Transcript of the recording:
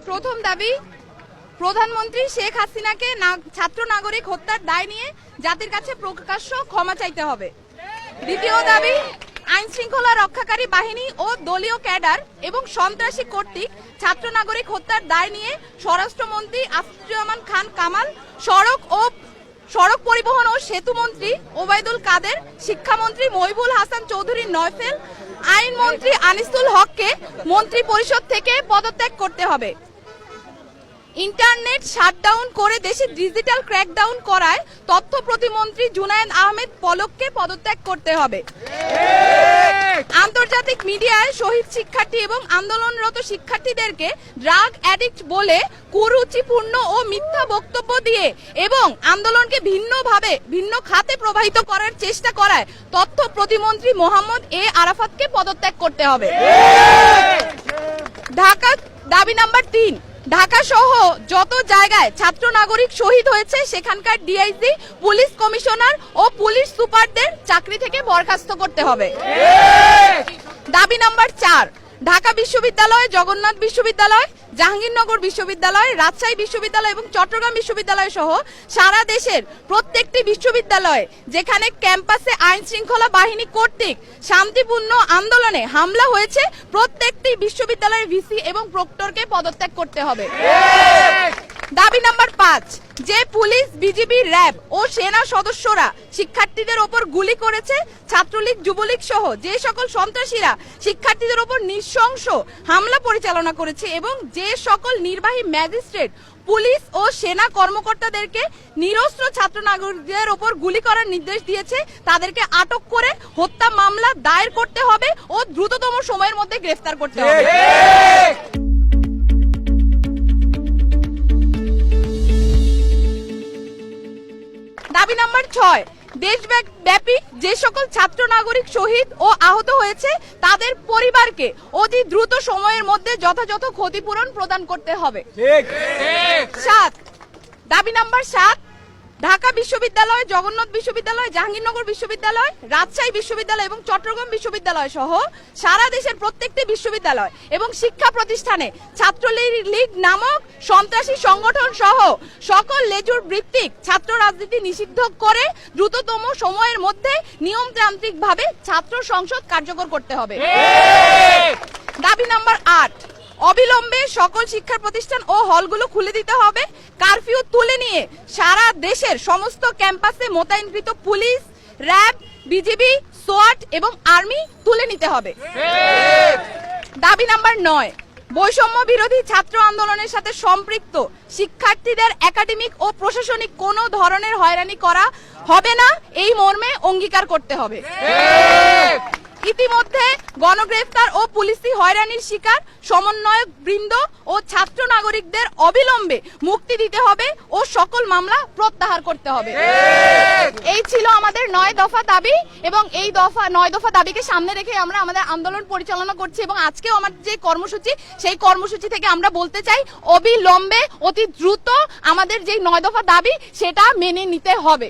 প্রথম দাবি, প্রধানমন্ত্রী শেখ হাসিনাকে ছাত্র নাগরিক হত্যার দায় নিয়ে জাতির কাছে প্রকাশ্য ক্ষমা চাইতে হবে। দ্বিতীয় দাবি, আইন শৃঙ্খলা রক্ষাকারী বাহিনী ও দলীয় ক্যাডার এবং সন্ত্রাসী কর্তৃক ছাত্র নাগরিক হত্যার দায় নিয়ে স্বরাষ্ট্রমন্ত্রী আসাদুজ্জামান খান কামাল, সড়ক পরিবহন ও সেতু মন্ত্রী ওবায়দুল কাদের, শিক্ষামন্ত্রী মহিবুল হাসান চৌধুরী নয়ফেল, আইনমন্ত্রী আনিসুল হককে মন্ত্রী পরিষদ থেকে পদত্যাগ করতে হবে। ইন্টারনেট শাটডাউন করে দেশে ডিজিটাল ক্র্যাকডাউন করায় তথ্য প্রতিমন্ত্রী জুনায়েদ আহমেদ পলককে পদত্যাগ করতে হবে। আন্তর্জাতিক মিডিয়ায় শহীদ শিক্ষার্থী এবং আন্দোলনরত শিক্ষার্থীদেরকে ড্রাগ অ্যাডিক্ট বলে কুরুচিপূর্ণ ও মিথ্যা বক্তব্য দিয়ে এবং আন্দোলনকে ভিন্ন খাতে প্রবাহিত করার চেষ্টা করায় তথ্য প্রতিমন্ত্রী মোহাম্মদ এ আরাফাতকে পদত্যাগ করতে হবে। ঢাকা দাবি নাম্বার 3, ঢাকা সহ যত জায়গায় ছাত্র নাগরিক শহীদ হয়েছে সেখানকার ডিআইজি, পুলিশ কমিশনার ও পুলিশ সুপারদের চাকরি থেকে বরখাস্ত করতে হবে। দাবি নাম্বার 4, ঢাকা বিশ্ববিদ্যালয়, জগন্নাথ বিশ্ববিদ্যালয়, জাহাঙ্গীরনগর বিশ্ববিদ্যালয়, রাজশাহী বিশ্ববিদ্যালয় এবং চট্টগ্রাম বিশ্ববিদ্যালয় সহ সারা দেশের প্রত্যেকটি বিশ্ববিদ্যালয়ে যেখানে ক্যাম্পাসে আইন শৃঙ্খলা বাহিনী কর্তৃক শান্তিপূর্ণ আন্দোলনে হামলা হয়েছে প্রত্যেকটি বিশ্ববিদ্যালয়ের ভিসি এবং প্রক্টরকে পদত্যাগ করতে হবে। দাবি নাম্বার 5, যে পুলিশ, বিজিবি, র্যাব ও সেনা সদস্যরা শিক্ষার্থীদের ওপর গুলি করেছে, ছাত্রলীগ, যুবলীগ সহ যে সকল সন্ত্রাসীরা শিক্ষার্থীদের ওপর নৃশংস হামলা পরিচালনা করেছে এবং যে সকল নির্বাহী ম্যাজিস্ট্রেট, পুলিশ ও সেনা কর্মকর্তাদেরকে নিরস্ত্র ছাত্র নাগরিকদের ওপর গুলি করার নির্দেশ দিয়েছে তাদেরকে আটক করে হত্যা মামলা দায়ের করতে হবে ও দ্রুততম সময়ের মধ্যে গ্রেফতার করতে হবে। দাবি নাম্বার 6, দেশব্যাপী যে সকল ছাত্র নাগরিক শহীদ ও আহত হয়েছে তাদের পরিবারকে অতি দ্রুত সময়ের মধ্যে যথাযথ ক্ষতিপূরণ প্রদান করতে হবে। 7, দাবি নাম্বার 7, ঢাকা বিশ্ববিদ্যালয়, জগন্নাথ বিশ্ববিদ্যালয়, জাহাঙ্গীরনগর বিশ্ববিদ্যালয়, রাজশাহী বিশ্ববিদ্যালয় এবং চট্টগ্রাম বিশ্ববিদ্যালয় সহ সারা দেশের প্রত্যেকটি বিশ্ববিদ্যালয় এবং শিক্ষা প্রতিষ্ঠানে ছাত্রলীগ নামক সন্ত্রাসী সংগঠন সহ সকল লেজুর ভিত্তিক ছাত্র রাজনীতি নিষিদ্ধ করে দ্রুততম সময়ের মধ্যে নিয়মতান্ত্রিকভাবে ছাত্র সংসদ কার্যকর করতে হবে। দাবি নাম্বার 8, অবিলম্বে সকল শিক্ষা প্রতিষ্ঠান ও হলগুলো খুলে দিতে হবে। কারফিউ তুলে নিয়ে সারা দেশের সমস্ত ক্যাম্পাসে মোতায়েনকৃত পুলিশ, র্যাব, বিজিবি, সোয়াট এবং আর্মি তুলে নিতে হবে। দাবি নাম্বার 9, বৈষম্য বিরোধী ছাত্র আন্দোলনের সাথে সম্পৃক্ত শিক্ষার্থীদের একাডেমিক ও প্রশাসনিক কোনো ধরনের হয়রানি করা হবে না এই মর্মে অঙ্গীকার করতে হবে। ইতিমধ্যে গণগ্রেফতার ও পুলিশি হয়রানির শিকার সমন্বয়ক বৃন্দ ও ছাত্র নাগরিকদের অবিলম্বে মুক্তি দিতে হবে ও সকল মামলা প্রত্যাহার করতে হবে। এই ছিল আমাদের 9 দফা দাবি এবং এই 9 দফা দাবিকে সামনে রেখে আমরা আমাদের আন্দোলন পরিচালনা করছি এবং আজকেও আমাদের যে কর্মসূচি সেই কর্মসূচি থেকে আমরা বলতে চাই অবিলম্বে অতি দ্রুত আমাদের যে 9 দফা দাবি সেটা মেনে নিতে হবে।